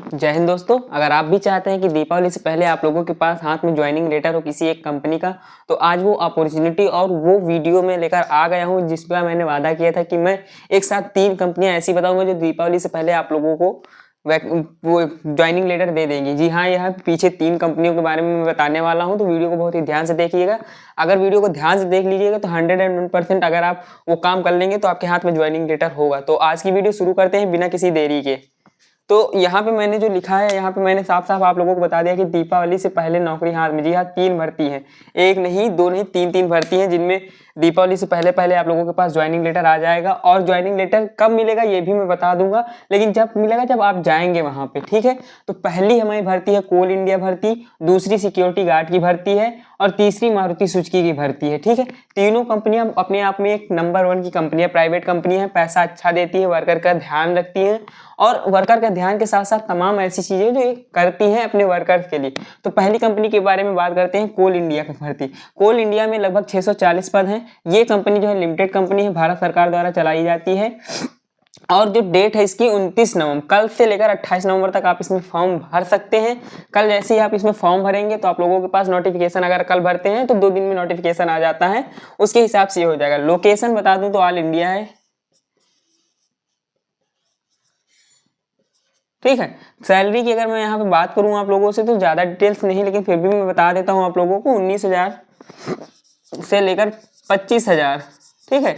जय हिंद दोस्तों। अगर आप भी चाहते हैं कि दीपावली से पहले आप लोगों के पास हाथ में ज्वाइनिंग लेटर हो किसी एक कंपनी का, तो आज वो अपॉर्चुनिटी और वो वीडियो में लेकर आ गया हूँ जिसका मैंने वादा किया था कि मैं एक साथ 3 कंपनियां ऐसी बताऊंगा जो दीपावली से पहले आप लोगों को वो ज्वाइनिंग लेटर दे देंगी। जी हाँ, यहाँ पीछे 3 कंपनियों के बारे में मैं बताने वाला हूँ, तो वीडियो को बहुत ही ध्यान से देखिएगा। अगर वीडियो को ध्यान से देख लीजिएगा तो 101% अगर आप वो काम कर लेंगे तो आपके हाथ में ज्वाइनिंग लेटर होगा। तो आज की वीडियो शुरू करते हैं बिना किसी देरी के। तो यहाँ पे मैंने जो लिखा है, यहाँ पे मैंने साफ साफ आप लोगों को बता दिया कि दीपावली से पहले नौकरी हाथ में। जी हाँ, 3 भर्ती है, एक नहीं, 2 नहीं, 3 भर्ती है जिनमें दीपावली से पहले पहले आप लोगों के पास ज्वाइनिंग लेटर आ जाएगा। और ज्वाइनिंग लेटर कब मिलेगा ये भी मैं बता दूंगा, लेकिन जब मिलेगा जब आप जाएंगे वहां पे, ठीक है। तो पहली हमारी भर्ती है कोल इंडिया भर्ती, दूसरी सिक्योरिटी गार्ड की भर्ती है और तीसरी मारुति सुजुकी की भर्ती है, ठीक है। तीनों कंपनियां अपने आप में एक नंबर 1 की कंपनी है, प्राइवेट कंपनी है, पैसा अच्छा देती है, वर्कर का ध्यान रखती है और वर्कर का ध्यान के साथ साथ तमाम ऐसी चीजें जो करती हैं अपने वर्कर्स के लिए। तो पहली कंपनी के बारे में बात करते हैं, कोल इंडिया की भर्ती। कोल इंडिया में लगभग 640 पद हैं। ये कंपनी जो है लिमिटेड कंपनी है, भारत सरकार द्वारा चलाई जाती है और जो डेट है इसकी 29 नवंबर, कल से लेकर 28 नवंबर तक आप इसमें फॉर्म भर सकते हैं। कल जैसे ही आप इसमें फॉर्म भरेंगे तो आप लोगों के पास नोटिफिकेशन, अगर कल भरते हैं तो 2 दिन में नोटिफिकेशन आ जाता है, उसके हिसाब से ये हो जाएगा। लोकेशन बता दूं तो ऑल इंडिया है, ठीक है। सैलरी की अगर मैं यहाँ पे बात करूँ आप लोगों से तो ज़्यादा डिटेल्स नहीं, लेकिन फिर भी मैं बता देता हूँ आप लोगों को, 19,000 से लेकर 25,000, ठीक है।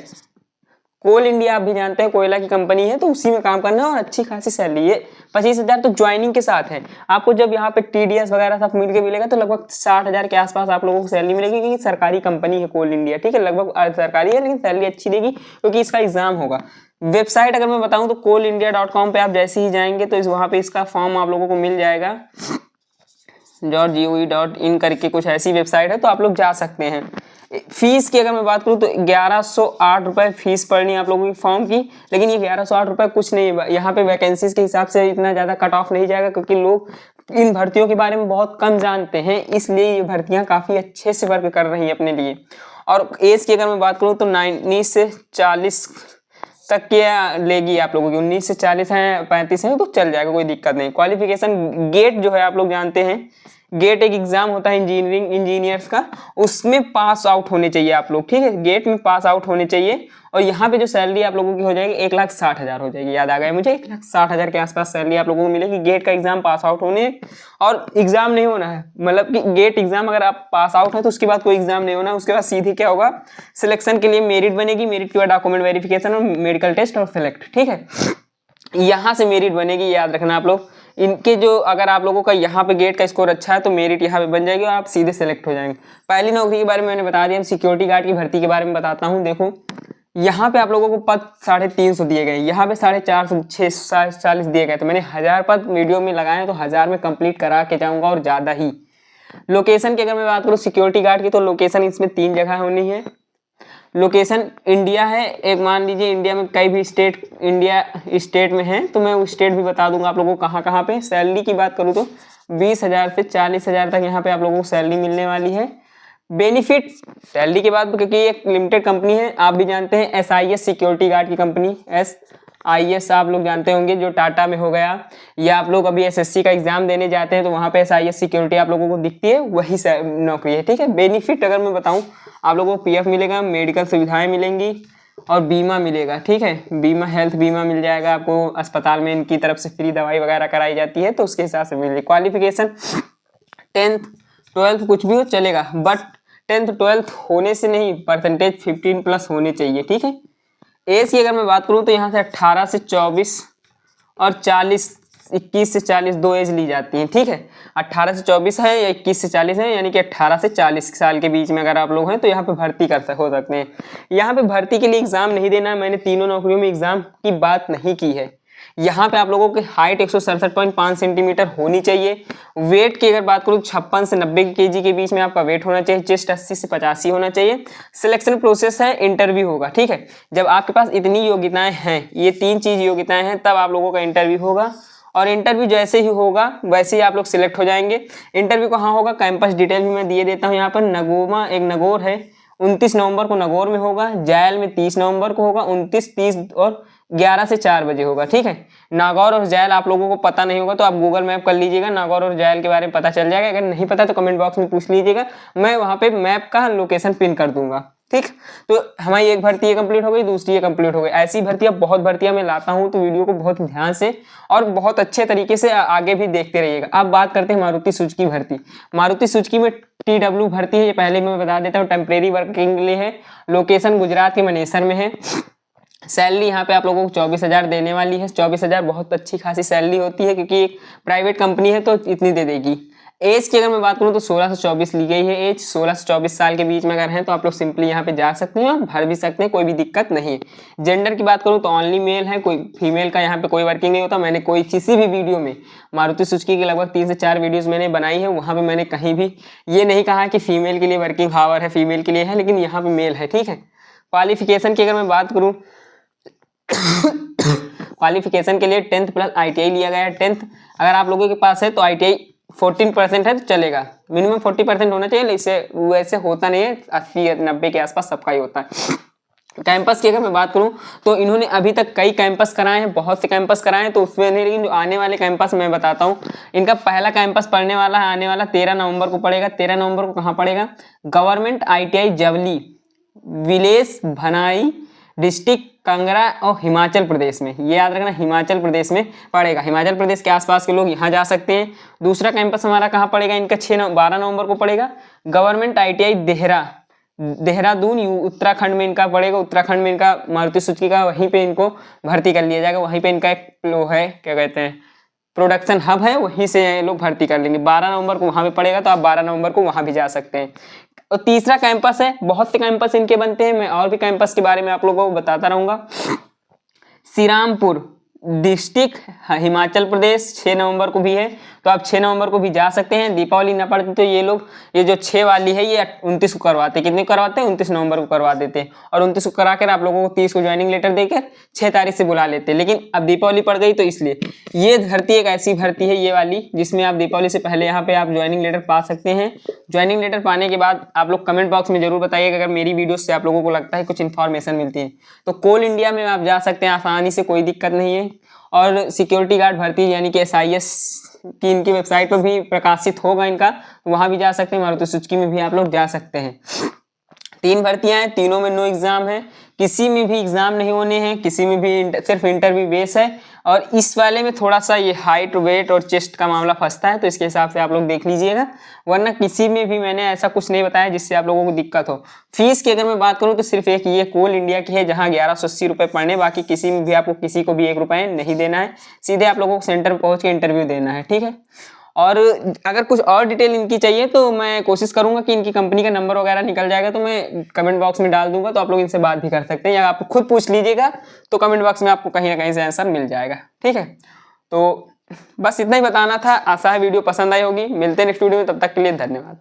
कोल इंडिया आप भी जानते हैं कोयला की कंपनी है, तो उसी में काम करना है और अच्छी खासी सैलरी है। 25,000 तो ज्वाइनिंग के साथ है। आपको जब यहाँ पे टीडीएस वगैरह सब मिल के मिलेगा तो लगभग 60,000 के आसपास आप लोगों को सैलरी मिलेगी, क्योंकि सरकारी कंपनी है कोल इंडिया, ठीक है। लगभग सरकारी है लेकिन सैलरी अच्छी देगी क्योंकि इसका एग्जाम होगा। वेबसाइट अगर मैं बताऊं तो coalindia.com पे आप जैसे ही जाएंगे तो वहाँ पे इसका फॉर्म आप लोगों को मिल जाएगा। .gov.in करके कुछ ऐसी वेबसाइट है, तो आप लोग जा सकते हैं। फीस की अगर मैं बात करूं तो 1108 रुपए फीस पड़नी है आप लोगों की फॉर्म की, लेकिन ये 1108 रुपए कुछ नहीं है। यहाँ पे वैकेंसीज के हिसाब से इतना ज़्यादा कट ऑफ नहीं जाएगा, क्योंकि लोग इन भर्तियों के बारे में बहुत कम जानते हैं, इसलिए ये भर्तियाँ काफ़ी अच्छे से वर्क कर रही हैं अपने लिए। और एज की अगर मैं बात करूँ तो 19 से 40 तक क्या लेगी आप लोगों की, 19 से 40 है, 35 है तो चल जाएगा, कोई दिक्कत नहीं। क्वालिफिकेशन गेट जो है आप लोग जानते हैं, गेट एक एग्जाम होता है इंजीनियरिंग इंजीनियर्स का, उसमें पास आउट होने चाहिए आप लोग, ठीक है। गेट में पास आउट होने चाहिए। और यहाँ पे जो सैलरी आप लोगों की हो जाएगी 1,60,000 हो जाएगी, याद आ गया मुझे, 1,60,000 के आसपास सैलरी आप लोगों को मिलेगी। गेट का एग्जाम पास आउट होने, और एग्जाम नहीं होना है, मतलब कि गेट एग्जाम अगर आप पास आउट है तो उसके बाद कोई एग्जाम नहीं होना है। उसके बाद सीधे क्या होगा, सिलेक्शन के लिए मेरिट बनेगी, मेरिट के बाद डॉक्यूमेंट वेरिफिकेशन और मेडिकल टेस्ट और सिलेक्ट, ठीक है। यहाँ से मेरिट बनेगी, याद रखना आप लोग। इनके जो अगर आप लोगों का यहाँ पे गेट का स्कोर अच्छा है तो मेरिट यहाँ पे बन जाएगी और आप सीधे सेलेक्ट हो जाएंगे। पहली नौकरी के बारे में मैंने बता दिया। सिक्योरिटी गार्ड की भर्ती के बारे में बताता हूँ। देखो यहाँ पे आप लोगों को पद 350 दिए गए, यहाँ पे 450, 640 दिए गए, तो मैंने 1000 पद वीडियो में लगाए तो 1000 में कंप्लीट करा के जाऊंगा और ज्यादा ही। लोकेशन की अगर मैं बात करूँ सिक्योरिटी गार्ड की, तो लोकेशन इसमें 3 जगह होनी है। लोकेशन इंडिया है, एक मान लीजिए इंडिया में कई भी स्टेट, इंडिया स्टेट में है तो मैं वो स्टेट भी बता दूंगा आप लोगों को कहाँ कहाँ पे। सैलरी की बात करूँ तो 20,000 से 40,000 तक यहाँ पे आप लोगों को सैलरी मिलने वाली है। बेनिफिट सैलरी के बाद, क्योंकि एक लिमिटेड कंपनी है, आप भी जानते हैं SIS सिक्योरिटी गार्ड की कंपनी, SIS आप लोग जानते होंगे जो टाटा में हो गया, या आप लोग अभी SSC का एग्जाम देने जाते हैं तो वहाँ पे SIS सिक्योरिटी आप लोगों को दिखती है, वही नौकरी है, ठीक है। बेनिफिट अगर मैं बताऊँ, आप लोगों को PF मिलेगा, मेडिकल सुविधाएं मिलेंगी और बीमा मिलेगा, ठीक है। बीमा, हेल्थ बीमा मिल जाएगा आपको, अस्पताल में इनकी तरफ से फ्री दवाई वगैरह कराई जाती है तो उसके हिसाब से मिलेगी। क्वालिफिकेशन 10th 12th कुछ भी हो चलेगा, बट 10th 12th होने से नहीं, परसेंटेज 15+ होने चाहिए, ठीक है। एज की अगर मैं बात करूं तो यहाँ से 18 से 24 और 40, 21 से 40 2 एज ली जाती हैं, ठीक है। 18 से 24 है या 21 से 40 है, यानी कि 18 से 40 साल के बीच में अगर आप लोग हैं तो यहाँ पे भर्ती हो सकते हैं। यहाँ पे भर्ती के लिए एग्जाम नहीं देना है, मैंने तीनों नौकरियों में एग्जाम की बात नहीं की है। यहाँ पे आप लोगों की हाइट 167.5 सेंटीमीटर होनी चाहिए। वेट की अगर बात करूँ 56 से 90 केजी के बीच में आपका वेट होना चाहिए। चेस्ट 80 से 85 होना चाहिए। सिलेक्शन प्रोसेस है, इंटरव्यू होगा, ठीक है। जब आपके पास इतनी योग्यताएं हैं, ये 3 चीज योग्यताएं हैं, तब आप लोगों का इंटरव्यू होगा और इंटरव्यू जैसे ही होगा वैसे ही आप लोग सिलेक्ट हो जाएंगे। इंटरव्यू कहाँ होगा, कैंपस डिटेल भी मैं दिए देता हूँ। यहाँ पर नगोमा एक नगौर है, 29 नवंबर को नगौर में होगा। जायल में 30 नवंबर को होगा। 29, 30 और 11 से 4 बजे होगा, ठीक है। नागौर और जायल आप लोगों को पता नहीं होगा तो आप गूगल मैप कर लीजिएगा, नागौर और जायल के बारे में पता चल जाएगा। अगर नहीं पता तो कमेंट बॉक्स में पूछ लीजिएगा, मैं वहाँ पे मैप का लोकेशन पिन कर दूंगा, ठीक। तो हमारी एक भर्ती ये कंप्लीट हो गई, दूसरी ये कंप्लीट हो गई। ऐसी भर्तियां बहुत भर्तियां मैं लाता हूं, तो वीडियो को बहुत ध्यान से और बहुत अच्छे तरीके से आगे भी देखते रहिएगा। अब बात करते हैं मारुति सुजुकी भर्ती। मारुति सुजुकी में TW भर्ती है, ये पहले मैं बता देता हूँ, टेम्परेरी वर्किंग के लिए है। लोकेशन गुजरात के मनेसर में है। सैलरी यहाँ पे आप लोगों को 24,000 देने वाली है। 24,000 बहुत अच्छी खासी सैलरी होती है, क्योंकि एक प्राइवेट कंपनी है तो इतनी दे देगी। एज की अगर मैं बात करूँ तो 16 से 24 ली गई है एज। 16 से 24 साल के बीच में अगर हैं तो आप लोग सिंपली यहाँ पे जा सकते हैं और भर भी सकते हैं, कोई भी दिक्कत नहीं है। जेंडर की बात करूँ तो ओनली मेल है, कोई फीमेल का यहाँ पे कोई वर्किंग नहीं होता। मैंने कोई किसी भी वीडियो में मारुति सुजुकी की लगभग 3 से 4 वीडियोज मैंने बनाई है, वहाँ पे मैंने कहीं भी ये नहीं कहा कि फीमेल के लिए वर्किंग आवर है, फीमेल के लिए है, लेकिन यहाँ पे मेल है, ठीक है। क्वालिफिकेशन की अगर मैं बात करूँ क्वालिफिकेशन के लिए 10th प्लस ITI लिया गया है। 10th अगर आप लोगों के पास है तो ITI 14% है तो चलेगा, मिनिमम 40% होना चाहिए। इससे वैसे होता नहीं है, 80-90 के आसपास सबका ही होता है। कैंपस की अगर मैं बात करूं तो इन्होंने अभी तक कई कैंपस कराए हैं, बहुत से कैंपस कराए हैं, तो उसमें नहीं, लेकिन जो आने वाले कैंपस मैं बताता हूं। इनका पहला कैंपस पढ़ने वाला है, आने वाला 13 नवंबर को पड़ेगा। 13 नवंबर को कहाँ पड़ेगा? गवर्नमेंट ITI जवली, विलेज भनाई, डिस्ट्रिक्ट कांगड़ा और हिमाचल प्रदेश में। ये याद रखना, हिमाचल प्रदेश में पड़ेगा। हिमाचल प्रदेश के आसपास के लोग यहाँ जा सकते हैं। दूसरा कैंपस हमारा कहाँ पड़ेगा इनका? 12 नवंबर को पड़ेगा। गवर्नमेंट ITI देहरादून उत्तराखंड में इनका पड़ेगा। उत्तराखंड में इनका मारुति सुजुकी का, वहीं पे इनको भर्ती कर लिया जाएगा। वहीं पे इनका एक लो है, क्या कहते हैं, प्रोडक्शन हब है, वहीं से ये लोग भर्ती कर लेंगे। 12 नवंबर को वहाँ पे पड़ेगा, तो आप 12 नवंबर को वहाँ भी जा सकते हैं। और तीसरा कैंपस है, बहुत से कैंपस इनके बनते हैं, मैं और भी कैंपस के बारे में आप लोगों को बताता रहूंगा। श्रीरामपुर डिस्ट्रिक्ट हिमाचल प्रदेश 6 नवंबर को भी है, तो आप 6 नवंबर को भी जा सकते हैं। दीपावली ना पड़ती तो ये लोग, ये जो 6 वाली है ये 29 को करवाते हैं। कितने करवाते हैं? 29 नवंबर को करवा देते हैं, और 29 को करा कर आप लोगों को 30 को ज्वाइनिंग लेटर देकर 6 तारीख से बुला लेते हैं। लेकिन अब दीपावली पड़ गई तो इसलिए ये भर्ती एक ऐसी भर्ती है ये वाली, जिसमें आप दीपावली से पहले यहाँ पे आप ज्वाइनिंग लेटर पा सकते हैं। ज्वाइनिंग लेटर पाने के बाद आप लोग कमेंट बॉक्स में जरूर बताइएगा अगर मेरी वीडियो से आप लोगों को लगता है कुछ इन्फॉर्मेशन मिलती है। तो कोल इंडिया में आप जा सकते हैं आसानी से, कोई दिक्कत नहीं है। और सिक्योरिटी गार्ड भर्ती यानी कि SIS की इनकी वेबसाइट पर भी प्रकाशित होगा इनका, तो वहां भी जा सकते हैं। मारुति सुजुकी में भी आप लोग जा सकते हैं। 3 भर्तियां हैं, तीनों में नो एग्जाम है, किसी में भी एग्जाम नहीं होने हैं, किसी में भी सिर्फ इंटरव्यू बेस है। और इस वाले में थोड़ा सा ये हाइट, वेट और चेस्ट का मामला फंसता है, तो इसके हिसाब से आप लोग देख लीजिएगा, वरना किसी में भी मैंने ऐसा कुछ नहीं बताया जिससे आप लोगों को दिक्कत हो। फीस की अगर मैं बात करूं तो सिर्फ एक ये कोल इंडिया की है, जहां 1180 रुपये पड़ने, बाकी किसी में भी आपको किसी को भी 1 रुपये नहीं देना है, सीधे आप लोगों को सेंटर पहुंच के इंटरव्यू देना है, ठीक है। और अगर कुछ और डिटेल इनकी चाहिए तो मैं कोशिश करूंगा कि इनकी कंपनी का नंबर वगैरह निकल जाएगा तो मैं कमेंट बॉक्स में डाल दूंगा, तो आप लोग इनसे बात भी कर सकते हैं, या आप खुद पूछ लीजिएगा तो कमेंट बॉक्स में आपको कहीं ना कहीं से आंसर मिल जाएगा, ठीक है। तो बस इतना ही बताना था, आशा है वीडियो पसंद आई होगी। मिलते हैं नेक्स्ट वीडियो में, तब तक के लिए धन्यवाद।